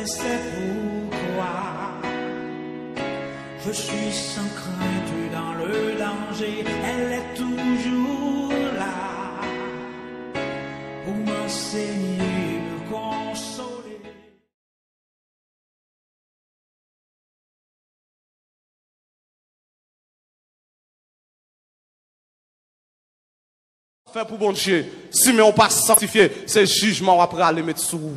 Et c'est pourquoi je suis sans crainte dans le danger. Elle est toujours là pour m'enseigner, me consoler. Fait pour bon Dieu, si mais on pas sanctifié, c'est jugement après aller mettre sous.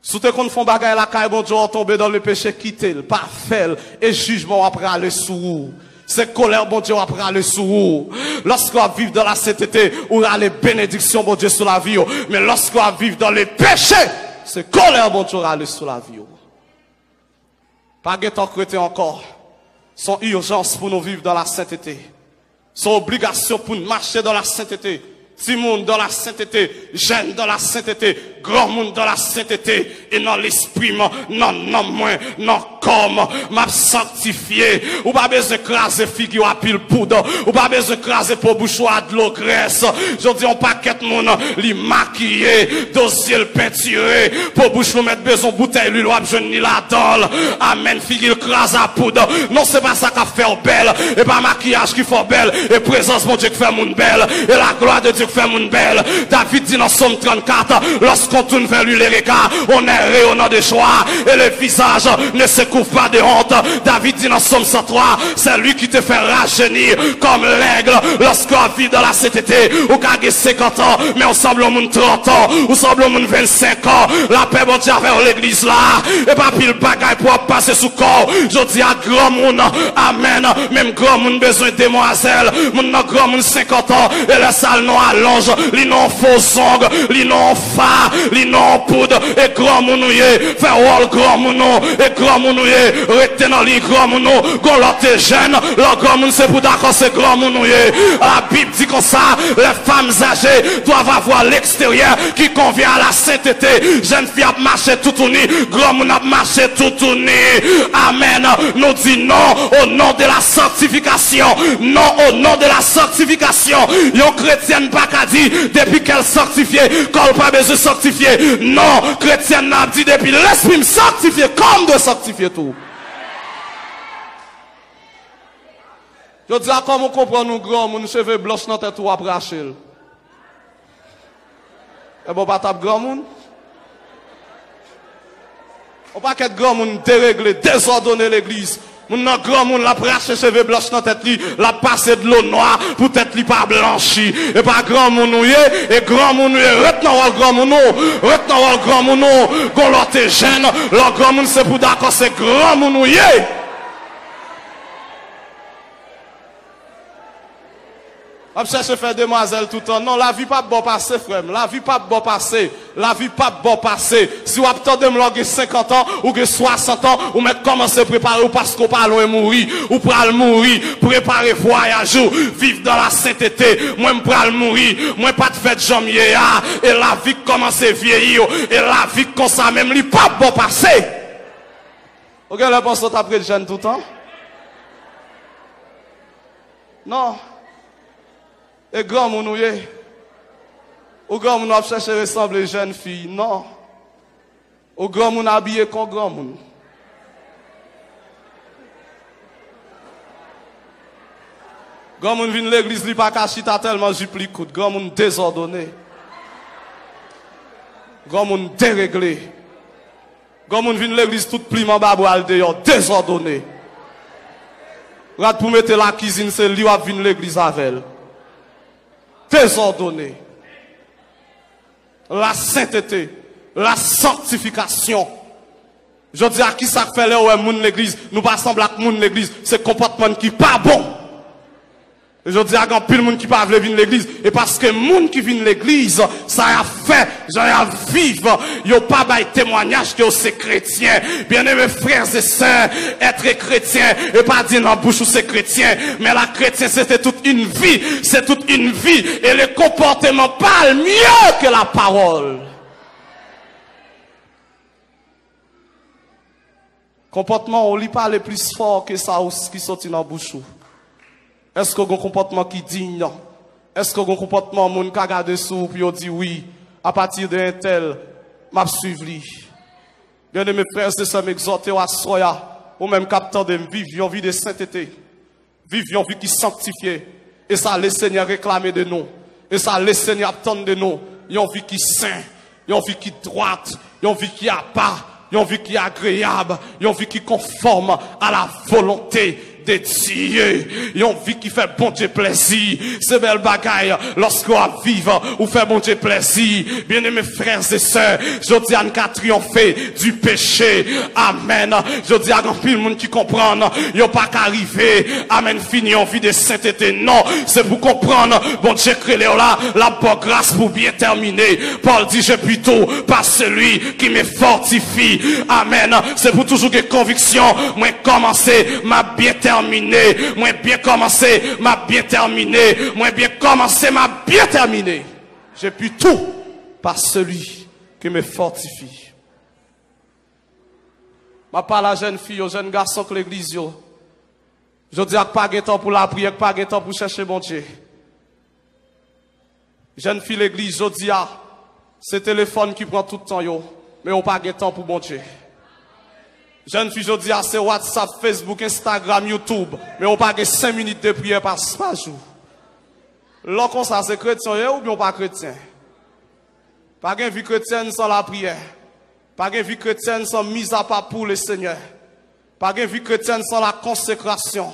Si tu qu'on font bagaille la caille, bon Dieu, on tombe dans le péché, quitter, pas faire, et jugement après aller sous. C'est colère, bon Dieu, après aller sous. Lorsqu'on vit dans la sainteté, on a les bénédictions, bon Dieu, sur la vie. Mais lorsqu'on vit dans les péchés, c'est colère, bon Dieu, aller sur la vie. Pas de temps chrétien encore. Son urgence pour nous vivre dans la sainteté. Son obligation pour nous marcher dans la sainteté. Petit monde dans la sainteté, jeune dans la sainteté, grand monde dans la sainteté, et dans l'esprit, non, moins, non, comme, m'a sanctifié, ou pas besoin d'écraser figure à pile poudre, ou pas besoin d'écraser pour bouchon à de l'eau graisse, je dis, on paquet de monde, li maquillé, dossier le peinturé, pour bouchon mettre besoin bouteille, lui, l'ouap, je n'y la donne, amen, figure crase à poudre, non, c'est pas ça qui fait belle, et pas maquillage qui fait belle, et présence, mon Dieu, qui fait moun belle, et la gloire de Dieu fait mon belle. David dit dans Somme 34, lorsqu'on tourne vers lui les regards, on est rayonnant de joie et le visage ne se couvre pas de honte. David dit dans Somme 103, c'est lui qui te fait rajeunir comme l'aigle lorsqu'on vit dans la sainteté. Ou qu'a 50 ans, mais on semble au monde 30 ans, ou semble au monde 25 ans. La paix bon Dieu vers l'église là, et pas pile bagaille pour passer sous corps. Je dis à grand monde, amen, même grand monde besoin de demoiselle, mon grand monde 50 ans, et la salle noire allonge, li non faux ongles, li non fa, li non poudre, et grand mounouye, fait wall grand mounou, et grand mounouye, rete dans li grand mounou, gon l'autre jeune, le grand moun c'est pour d'accord c'est grand mounouye. La Bible dit comme ça, les femmes âgées doivent avoir l'extérieur qui convient à la sainteté. Jeune fille a marché tout uni, grand moun a marché tout uni. Amen. Nous dit non au nom de la sanctification, non au nom de la sanctification. Yon chrétienne pas qu'a dit depuis qu'elle sanctifiée, qu'elle pas besoin de sanctifier. Non, chrétienne n'a dit depuis l'esprit me sanctifier comme de sanctifier tout. Je dis à comment comprendre nous grand, mon cheveux blancs dans tête ou après Rachel. Et bon, pas tape grand monde. On pas qu'être grand monde déréglé, désordonner l'église. Mon grand monde la brache cheveux blancs dans tête li, la passer de l'eau noire pour tête li pas blanchi. Et pas grand monde et grand monde retenons le grand monde, retenons le grand monde, gon l'autre jeune, le grand monde c'est pour d'accord c'est grand monde. On cherche faire demoiselle tout le temps. Non, la vie pas bon passer, frère. La vie pas bon passer. La vie pas bon passer. Si vous attendez me 50 ans ou 60 ans, ou même commencer à préparer ou parce qu'on parle ou mourir, ou pour mourir, préparer voyage ou vivre dans la sainteté. Moi, je pour mourir. Moi, pas de fête janvier. Et la vie commence à vieillir. Et la vie comme ça même, li pas bon passer. Ok, la pensée après le jeune tout le temps? Non. Et grand moun ouye, ou grand moun a cherché ressembler jeune fille, non. Ou grand moun habillé comme grand moun. Grand moun vient l'église, li pas kachita tellement j'y coûte. Grand moun désordonné. Grand moun déréglé. Grand moun vient l'église tout pliement baboual dehors, désordonné. Rad pour mettre la cuisine, c'est lui qui vient l'église avec elle. Désordonné. La sainteté, la sanctification. Je dis à qui ça fait là où est moun l'église, nous pas semble à moun l'église, c'est comportement qui pas bon. Et je dis à grand pile moun qui pas venir l'église et parce que moun qui vient l'église, ça a fait, j'en ai vivre, yo pas bail témoignage que c'est chrétien. Bien-aimés frères et sœurs, être chrétien et pas dire dans bouche ou c'est chrétien, mais la chrétien c'était toute une vie, c'est toute une vie et le comportement parle mieux que la parole. Comportement on lit pas le plus fort que ça qui sortit dans bouche. Est-ce que vous avez un comportement qui est digne? Est-ce que vous avez un comportement qui a regardé sous et dit oui, à partir d'un tel, m'a suivi. Bien-aimés frères et sœurs, m'exhorter à soya, ou même capteur de vivre une vie de sainteté, vivre une vie qui est sanctifiée. Et ça, le Seigneur réclamer de nous. Et ça, le Seigneur attend de nous. Une vie qui est sainte, une vie qui est droite, une vie qui a pas, une vie qui est agréable, une vie qui est conforme à la volonté de Dieu. Une vie qui fait bon Dieu plaisir. C'est belle bagaille lorsqu'on va vivre ou fait bon Dieu plaisir. Bien aimés frères et sœurs, je dis à nous triompher du péché. Amen. Je dis à grand pile monde qui comprend, il n'y a pas qu'à arriver. Amen. Fini en vie de sainteté. Non, c'est pour comprendre. Bon Dieu crée là, la bonne grâce pour bien terminer. Paul dit, je plutôt par celui qui me fortifie. Amen. C'est pour toujours que conviction, moi commencer, m'a bien terminé. Moi bien commencé, m'a bien terminé. Moi bien commencé, m'a bien terminé. J'ai pu tout par celui qui me fortifie. Je parle à la jeune fille, aux jeunes garçons que l'église. Je dis à pas de temps pour la prière, pas de temps pour chercher mon Dieu. Jeune fille l'église, je dis à c'est téléphone qui prend tout le temps, mais on pas de temps pour mon Dieu. Jeune fille, je dis à c'est WhatsApp, Facebook, Instagram, YouTube. Mais on pas que 5 minutes de prière par jour. Là, comme ça, c'est chrétien ou bien pas chrétien? Pas de vie chrétienne sans la prière. Pas de vie chrétienne sans mise à part pour le Seigneur. Pas de vie chrétienne sans la consécration.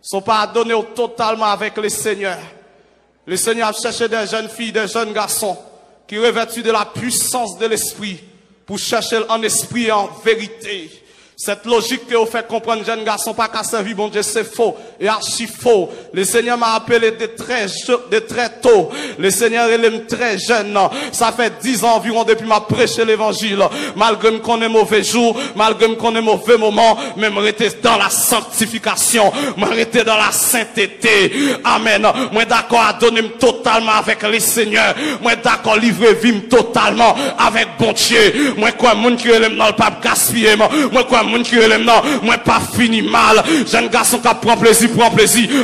Sont pas donnés totalement avec le Seigneur. Le Seigneur a cherché des jeunes filles, des jeunes garçons qui revêtus de la puissance de l'esprit pour chercher en esprit et en vérité. Cette logique que vous fait comprendre, jeunes garçons, pas qu'à servir, bon Dieu, c'est faux et archi faux. Le Seigneur m'a appelé de très tôt. Le Seigneur, il est très jeune. Ça fait 10 ans environ depuis m'a prêché l'évangile. Malgré qu'on ait mauvais jours, malgré qu'on ait mauvais moments, même rester dans la sanctification, m'arrêter dans la sainteté. Amen. Moi d'accord à donner totalement avec le Seigneur. Moi d'accord livrer vie totalement avec bon Dieu. Moi quoi, moun qui est dans le pape gaspiller. Moi quoi, moun qui est non, moi pas fini mal. Jeune garçon qui prend plaisir,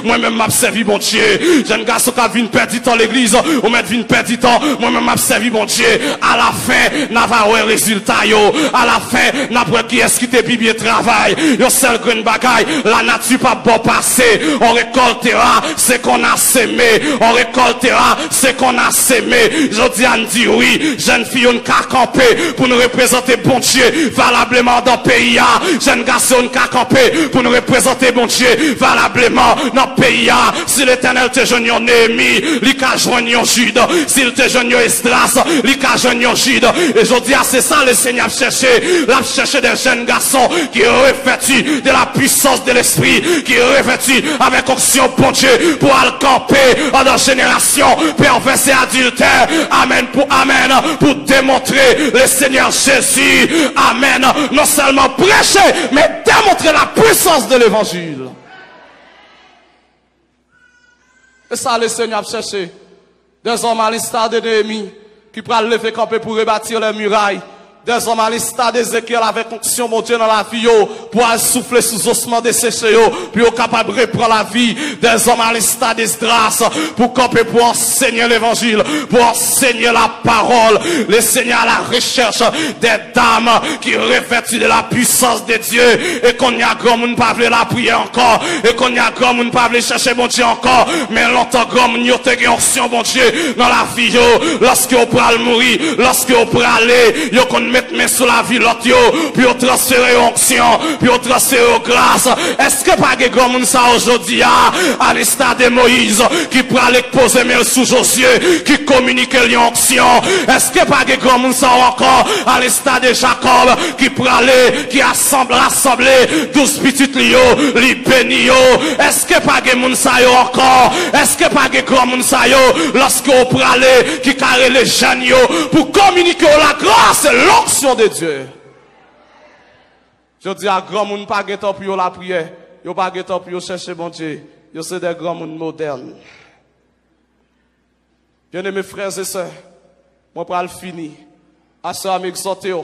moi-même m'a servi bon Dieu. Jeune garçon qui vient perdre du temps l'église, ou même vient perdre du temps, moi-même m'a servi bon Dieu. À la fin, n'a pas un résultat yo. À la fin, n'a pas qui est-ce qui te bien travail. Yo seul green bagaille, la nature pas bon passé. On récoltera ce qu'on a sémé. On récoltera ce qu'on a sémé. Je dis à nous dire oui, jeune fille on qu'a campé pour nous représenter bon Dieu valablement dans le pays. Jeune garçon qui a campé pour nous représenter bon Dieu valablement dans le pays. Si l'Éternel te joigne en Néhémie, il te joigne en Jude. S'il te joigne en Esdras, il te joigne en Jude. Et je dis, c'est ça le Seigneur a cherché. Il a cherché des jeunes garçons qui sont revêtus de la puissance de l'esprit, qui sont revêtus avec onction bon Dieu pour aller camper dans la génération perverse et adultère. Amen pour démontrer le Seigneur Jésus. Amen. Non seulement prêcher, mais démontrer la puissance de l'évangile. Et ça, le Seigneur a cherché des hommes à l'instar de Néhémie qui pourraient lever camper pour rebâtir les murailles. Des hommes à l'instar d'Ézéchiel avec onction mon Dieu dans la vie pour aller souffler sous ossements desséchés puis au capable de reprendre la vie. Des hommes à l'instar d'Esdras pour camper pour enseigner l'évangile, pour enseigner la parole. Le Seigneur à la recherche des dames qui revêtent de la puissance de Dieu et qu'on y a grand monde pas veut la prier encore et qu'on y a grand monde pas veut chercher mon Dieu encore, mais longtemps grand monde y a onction mon Dieu dans la vie lorsque on pourra mourir, lorsque on pourra aller yo qu'on mettre main sur la vie l'autre puis on transférer onction, puis on transférer grâce. Est-ce que pas de grand monde ça aujourd'hui à l'instar de Moïse qui pourra aller poser main sous Josué qui communique l'onction? Est-ce que pas de grand monde ça encore à l'instar de Jacob qui pourra aller qui rassembler 12 petites lios, li béni yo? Est-ce que pas de monde ça encore? Est-ce que pas de grand monde ça lorsque on pourra aller qui carré les jeunes pour communiquer la grâce et l'onction de Dieu? Je dis à grand monde pas de temps pour la prière, yo pas de temps pour chercher bon Dieu, yo c'est des grands monde modernes. Bien-aimés frères et sœurs, moi pour le finir, à ce m'exhorter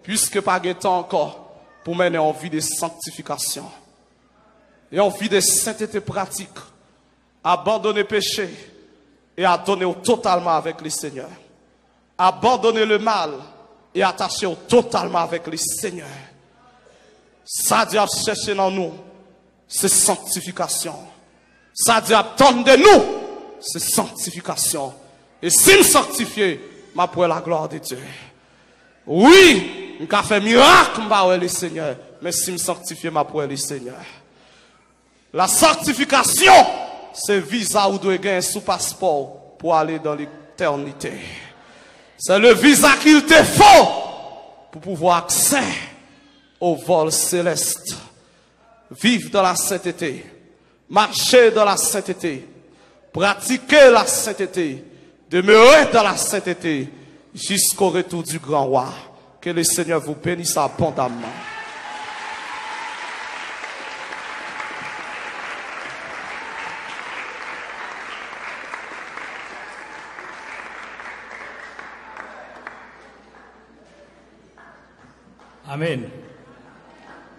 puisque pas de temps encore pour mener en vie de sanctification et en vie de sainteté pratique, abandonner péché et à donner totalement avec le Seigneur. Abandonner le mal et attacher totalement avec le Seigneur. Ça Dieu a cherché dans nous, c'est sanctification. Ça Dieu attend de nous, c'est sanctification. Et si me sanctifier, ma pour la gloire de Dieu. Oui, je vais faire miracle, le Seigneur. Mais si me sanctifier, ma pour le Seigneur. La sanctification, c'est visa ou doit gagner sous passeport pour aller dans l'éternité. C'est le visa qu'il te faut pour pouvoir accéder au vol céleste. Vivre dans la sainteté, marcher dans la sainteté, pratiquer la sainteté, demeurer dans la sainteté jusqu'au retour du grand roi. Que le Seigneur vous bénisse abondamment. Amen.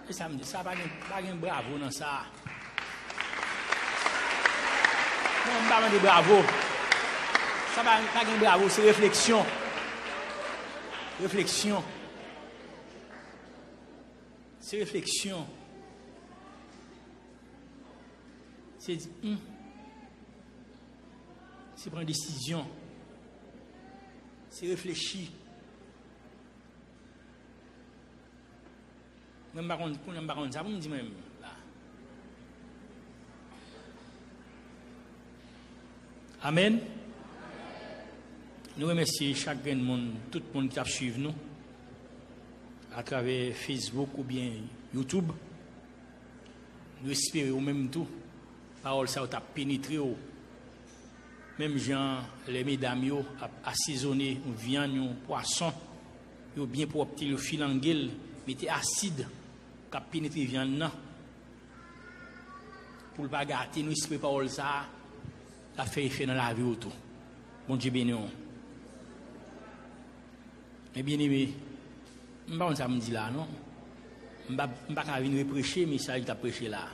Et ça me dit, ça pas un bravo dans ça. Non, pas de bravo. Ça pas un bravo, c'est réflexion. Réflexion. C'est réflexion. C'est c'est prendre une décision. C'est réfléchir. Même par contre, ça, vous me dites même là. Amen. Nous remercions chaque monde, tout le monde qui a suivi nous à travers Facebook ou bien YouTube. Nous espérons même tout. Parole ça a pénétré. Même gens, les mesdames, assaisonné, viande, poisson, bien propre, le fil en gueule, mettez acide. Qui a pénétré viande pour ne pas gâter, nous espérons parole ça, la fait effet dans la vie autour. Bon Dieu béni. Mais bien aimé, je ne sais pas ça me dit là, non? Je ne vais pas venir prêcher, mais ça il t'a prêché là.